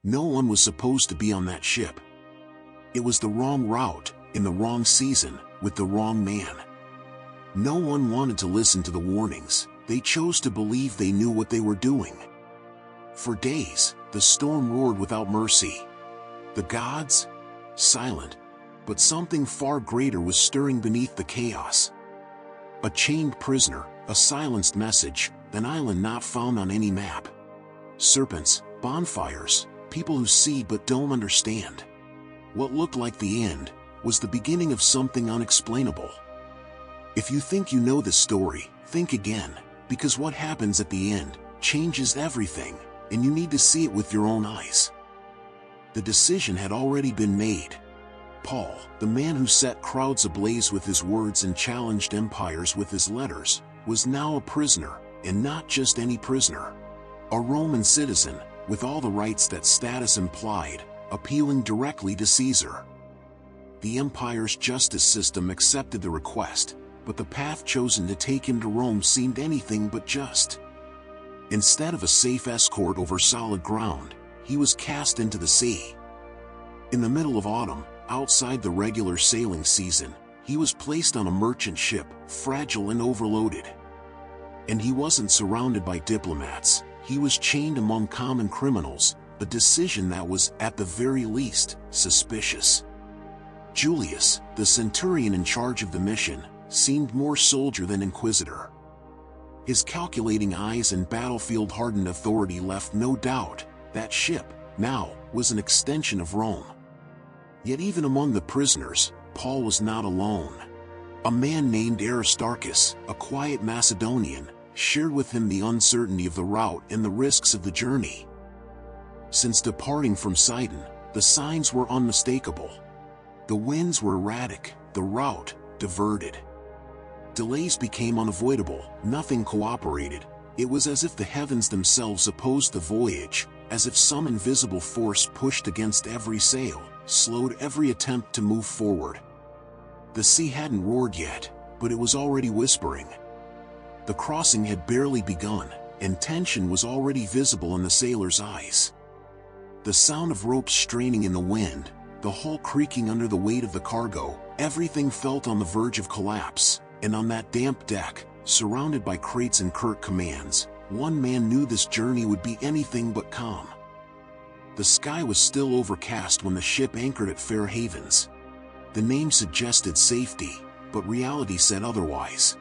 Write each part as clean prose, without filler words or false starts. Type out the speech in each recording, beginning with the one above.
No one was supposed to be on that ship. It was the wrong route, in the wrong season, with the wrong man. No one wanted to listen to the warnings. They chose to believe they knew what they were doing. For days, the storm roared without mercy. The gods? Silent. But something far greater was stirring beneath the chaos. A chained prisoner, a silenced message, an island not found on any map. Serpents, bonfires, people who see but don't understand. What looked like the end was the beginning of something unexplainable. If you think you know this story, think again, because what happens at the end changes everything, and you need to see it with your own eyes. The decision had already been made. Paul, the man who set crowds ablaze with his words and challenged empires with his letters, was now a prisoner, and not just any prisoner. A Roman citizen, with all the rights that status implied, appealing directly to Caesar. The empire's justice system accepted the request, but the path chosen to take him to Rome seemed anything but just. Instead of a safe escort over solid ground, he was cast into the sea. In the middle of autumn, outside the regular sailing season, he was placed on a merchant ship, fragile and overloaded. And he wasn't surrounded by diplomats, he was chained among common criminals, a decision that was, at the very least, suspicious. Julius, the centurion in charge of the mission, seemed more soldier than inquisitor. His calculating eyes and battlefield-hardened authority left no doubt that ship, now, was an extension of Rome. Yet even among the prisoners, Paul was not alone. A man named Aristarchus, a quiet Macedonian, shared with him the uncertainty of the route and the risks of the journey. Since departing from Sidon, the signs were unmistakable. The winds were erratic, the route diverted. Delays became unavoidable, nothing cooperated. It was as if the heavens themselves opposed the voyage, as if some invisible force pushed against every sail, slowed every attempt to move forward. The sea hadn't roared yet, but it was already whispering. The crossing had barely begun, and tension was already visible in the sailors' eyes. The sound of ropes straining in the wind, the hull creaking under the weight of the cargo, everything felt on the verge of collapse, and on that damp deck, surrounded by crates and curt commands, one man knew this journey would be anything but calm. The sky was still overcast when the ship anchored at Fair Havens. The name suggested safety, but reality said otherwise.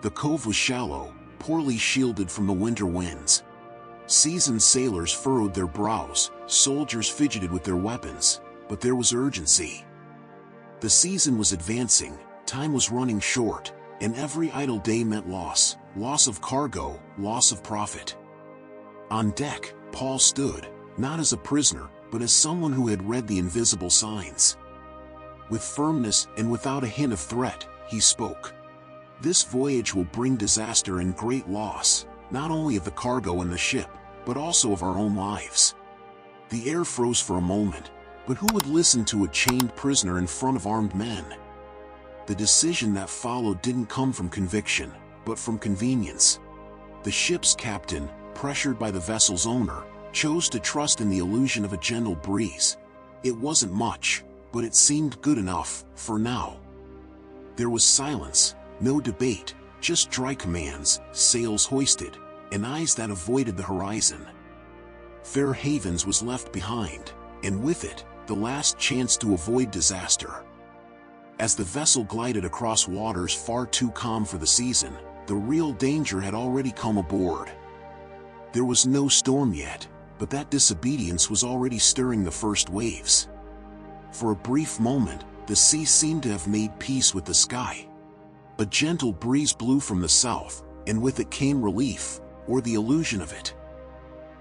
The cove was shallow, poorly shielded from the winter winds. Seasoned sailors furrowed their brows, soldiers fidgeted with their weapons, but there was urgency. The season was advancing, time was running short, and every idle day meant loss of cargo, loss of profit. On deck, Paul stood, not as a prisoner, but as someone who had read the invisible signs. With firmness and without a hint of threat, he spoke. This voyage will bring disaster and great loss, not only of the cargo and the ship, but also of our own lives. The air froze for a moment, but who would listen to a chained prisoner in front of armed men? The decision that followed didn't come from conviction, but from convenience. The ship's captain, pressured by the vessel's owner, chose to trust in the illusion of a gentle breeze. It wasn't much, but it seemed good enough, for now. There was silence, no debate, just dry commands, sails hoisted, and eyes that avoided the horizon. Fair Havens was left behind, and with it, the last chance to avoid disaster. As the vessel glided across waters far too calm for the season, the real danger had already come aboard. There was no storm yet, but that disobedience was already stirring the first waves. For a brief moment, the sea seemed to have made peace with the sky. A gentle breeze blew from the south, and with it came relief, or the illusion of it.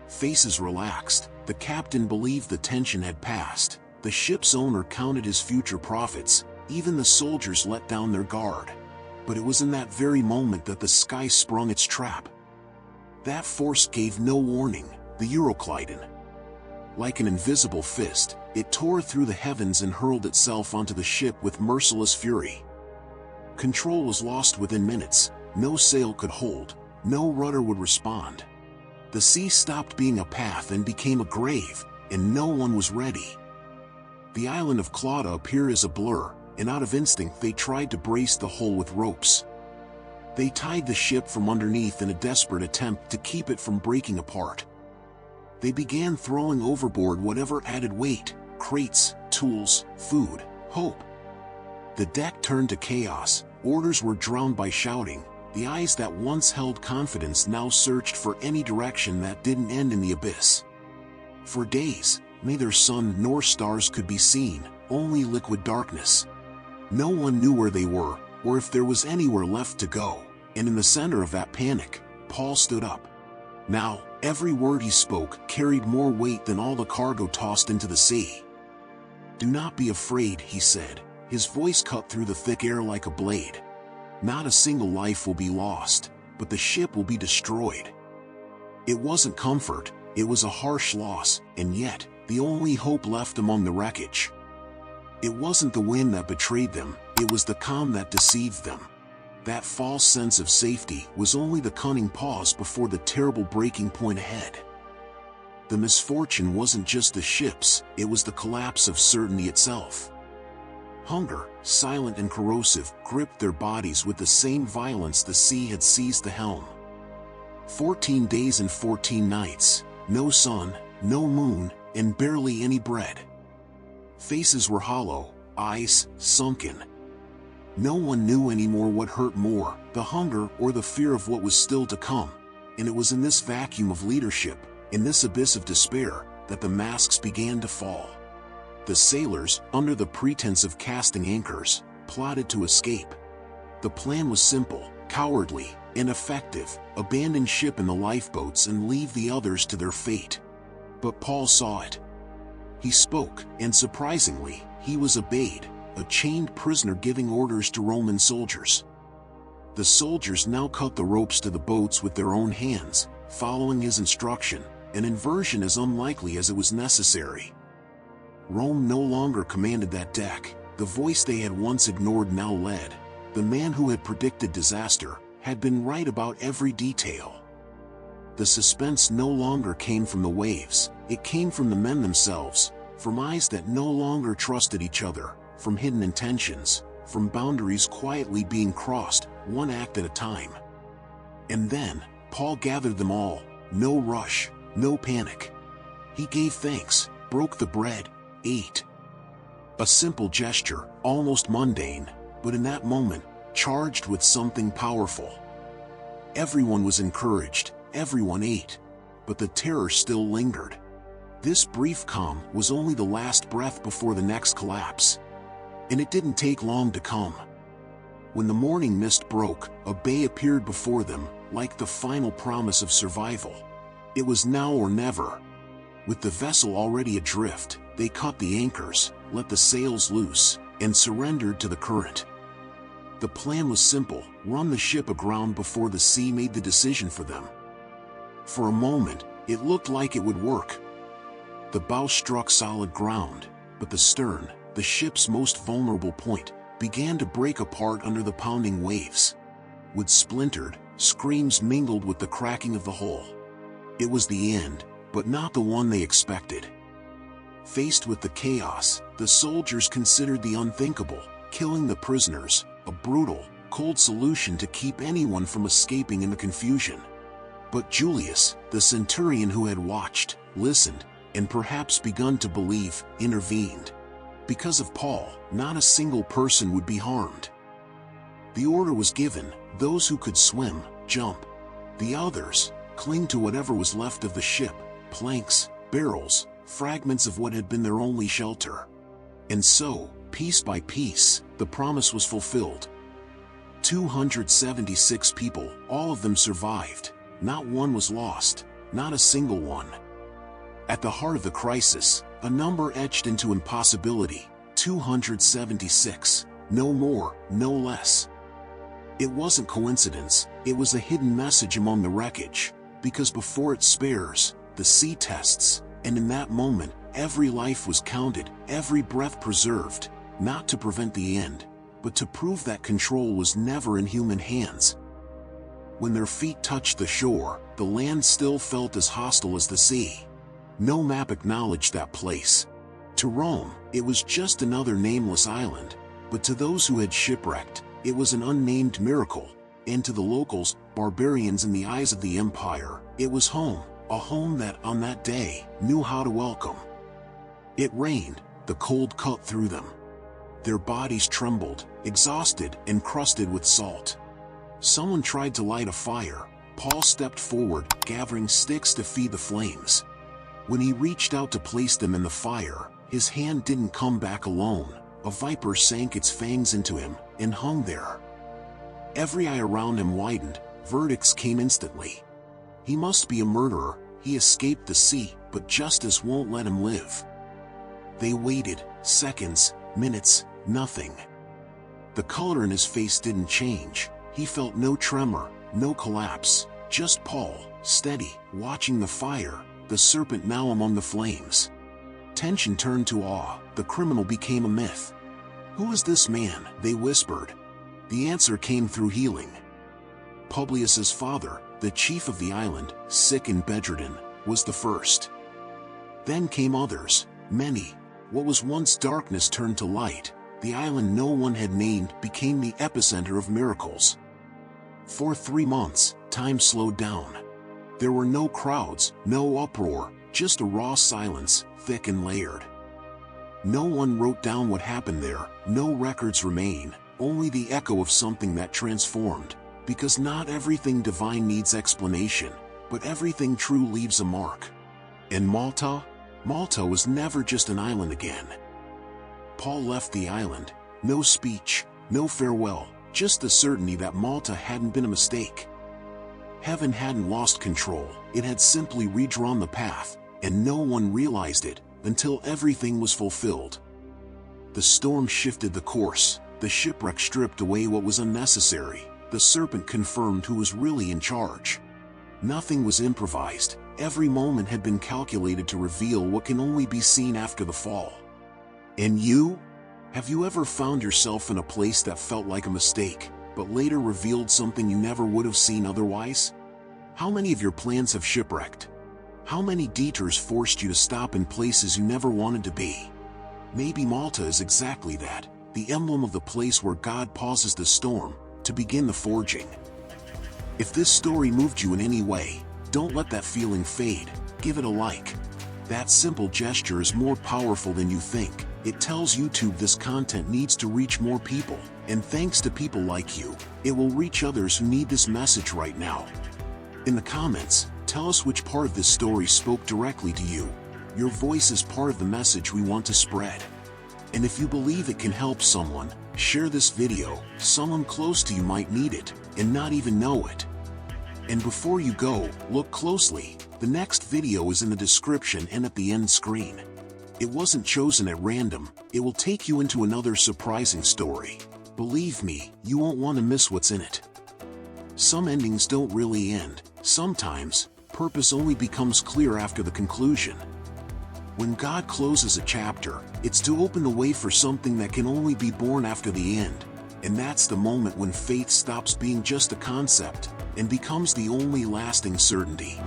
Faces relaxed, the captain believed the tension had passed, the ship's owner counted his future profits, even the soldiers let down their guard. But it was in that very moment that the sky sprung its trap. That force gave no warning, the Euroclydon. Like an invisible fist, it tore through the heavens and hurled itself onto the ship with merciless fury. Control was lost within minutes, no sail could hold, no rudder would respond. The sea stopped being a path and became a grave, and no one was ready. The island of Clauda appeared as a blur, and out of instinct they tried to brace the hole with ropes. They tied the ship from underneath in a desperate attempt to keep it from breaking apart. They began throwing overboard whatever added weight: crates, tools, food, hope. The deck turned to chaos, orders were drowned by shouting, the eyes that once held confidence now searched for any direction that didn't end in the abyss. For days, neither sun nor stars could be seen, only liquid darkness. No one knew where they were, or if there was anywhere left to go, and in the center of that panic, Paul stood up. Now, every word he spoke carried more weight than all the cargo tossed into the sea. "Do not be afraid," he said, his voice cut through the thick air like a blade. "Not a single life will be lost, but the ship will be destroyed." It wasn't comfort, it was a harsh loss, and yet, the only hope left among the wreckage. It wasn't the wind that betrayed them, it was the calm that deceived them. That false sense of safety was only the cunning pause before the terrible breaking point ahead. The misfortune wasn't just the ships, it was the collapse of certainty itself. Hunger, silent and corrosive, gripped their bodies with the same violence the sea had seized the helm. 14 days and 14 nights, no sun, no moon, and barely any bread. Faces were hollow, eyes sunken. No one knew anymore what hurt more, the hunger or the fear of what was still to come, and it was in this vacuum of leadership, in this abyss of despair, that the masks began to fall. The sailors, under the pretense of casting anchors, plotted to escape. The plan was simple, cowardly, ineffective: abandon ship and the lifeboats and leave the others to their fate. But Paul saw it. He spoke, and surprisingly, he was obeyed, a chained prisoner giving orders to Roman soldiers. The soldiers now cut the ropes to the boats with their own hands, following his instruction, an inversion as unlikely as it was necessary. Rome no longer commanded that deck, the voice they had once ignored now led. The man who had predicted disaster had been right about every detail. The suspense no longer came from the waves, it came from the men themselves, from eyes that no longer trusted each other, from hidden intentions, from boundaries quietly being crossed, one act at a time. And then, Paul gathered them all, no rush, no panic. He gave thanks, broke the bread, ate. A simple gesture, almost mundane, but in that moment, charged with something powerful. Everyone was encouraged, everyone ate, but the terror still lingered. This brief calm was only the last breath before the next collapse. And it didn't take long to come. When the morning mist broke, a bay appeared before them, like the final promise of survival. It was now or never. With the vessel already adrift, they cut the anchors, let the sails loose, and surrendered to the current. The plan was simple: run the ship aground before the sea made the decision for them. For a moment, it looked like it would work. The bow struck solid ground, but the stern, the ship's most vulnerable point, began to break apart under the pounding waves. With splintered, screams mingled with the cracking of the hull. It was the end, but not the one they expected. Faced with the chaos, the soldiers considered the unthinkable: killing the prisoners, a brutal, cold solution to keep anyone from escaping in the confusion. But Julius, the centurion who had watched, listened, and perhaps begun to believe, intervened. Because of Paul, not a single person would be harmed. The order was given: those who could swim, jump. The others, cling to whatever was left of the ship: planks, barrels, fragments of what had been their only shelter. And so, piece by piece, the promise was fulfilled. 276 people, all of them survived. Not one was lost, not a single one. At the heart of the crisis, a number etched into impossibility: 276, no more, no less. It wasn't coincidence, it was a hidden message among the wreckage, because before its spares, the sea tests, and in that moment, every life was counted, every breath preserved, not to prevent the end, but to prove that control was never in human hands. When their feet touched the shore, the land still felt as hostile as the sea. No map acknowledged that place. To Rome, it was just another nameless island, but to those who had shipwrecked, it was an unnamed miracle, and to the locals, barbarians in the eyes of the empire, it was home, a home that, on that day, knew how to welcome. It rained, the cold cut through them. Their bodies trembled, exhausted and crusted with salt. Someone tried to light a fire. Paul stepped forward, gathering sticks to feed the flames. When he reached out to place them in the fire, his hand didn't come back alone. A viper sank its fangs into him and hung there. Every eye around him widened. Verdicts came instantly. He must be a murderer. He escaped the sea, but justice won't let him live. They waited, seconds, minutes, nothing. The color in his face didn't change. He felt no tremor, no collapse, just Paul, steady, watching the fire, the serpent now among the flames. Tension turned to awe. The criminal became a myth. Who is this man? They whispered. The answer came through healing. Publius's father, the chief of the island, sick and bedridden, was the first. Then came others, many. What was once darkness turned to light. The island no one had named became the epicenter of miracles. For 3 months, time slowed down. There were no crowds, no uproar, just a raw silence, thick and layered. No one wrote down what happened there, no records remain, only the echo of something that transformed. Because not everything divine needs explanation, but everything true leaves a mark. And Malta? Malta was never just an island again. Paul left the island, no speech, no farewell, just the certainty that Malta hadn't been a mistake. Heaven hadn't lost control, it had simply redrawn the path, and no one realized it until everything was fulfilled. The storm shifted the course, the shipwreck stripped away what was unnecessary, the serpent confirmed who was really in charge. Nothing was improvised, every moment had been calculated to reveal what can only be seen after the fall. And you? Have you ever found yourself in a place that felt like a mistake, but later revealed something you never would have seen otherwise? How many of your plans have shipwrecked? How many detours forced you to stop in places you never wanted to be? Maybe Malta is exactly that, the emblem of the place where God pauses the storm to begin the forging. If this story moved you in any way, don't let that feeling fade, give it a like. That simple gesture is more powerful than you think. It tells YouTube this content needs to reach more people, and thanks to people like you, it will reach others who need this message right now. In the comments, tell us which part of this story spoke directly to you. Your voice is part of the message we want to spread. And if you believe it can help someone, share this video. Someone close to you might need it, and not even know it. And before you go, look closely. The next video is in the description and at the end screen. It wasn't chosen at random. It will take you into another surprising story. Believe me, you won't want to miss what's in it. Some endings don't really end. Sometimes, purpose only becomes clear after the conclusion. When God closes a chapter, it's to open the way for something that can only be born after the end. And that's the moment when faith stops being just a concept and becomes the only lasting certainty.